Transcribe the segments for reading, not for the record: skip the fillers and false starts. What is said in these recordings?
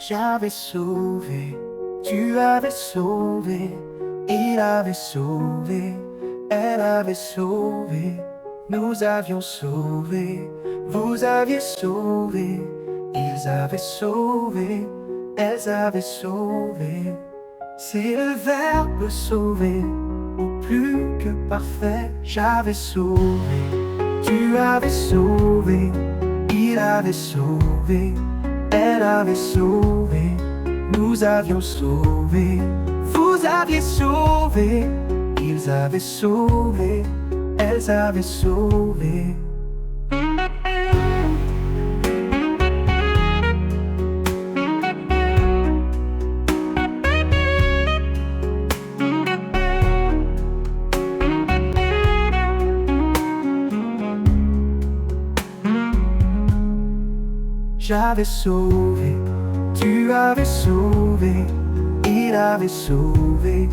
J'avais sauvé, tu avais sauvé, il avait sauvé, elle avait sauvé, nous avions sauvé, vous aviez sauvé, ils avaient sauvé, elles avaient sauvé. C'est le verbe sauver, au plus que parfait. J'avais sauvé, tu avais sauvé, il avait sauvé, elle avait sauvé, nous avions sauvé, vous aviez sauvé, ils avaient sauvé, elles avaient sauvé. J'avais sauvé, tu avais sauvé, il avait sauvé,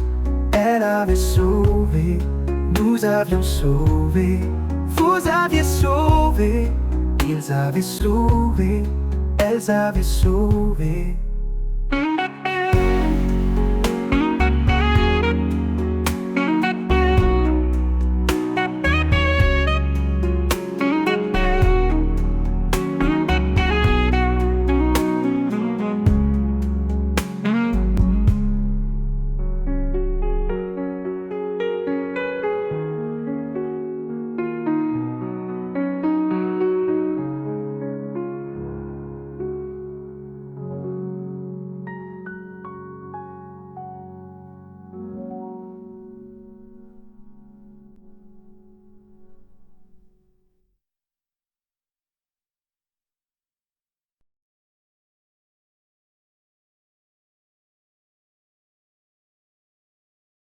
elle avait sauvé, nous avions sauvé, vous aviez sauvé, ils avaient sauvé, elles avaient sauvé.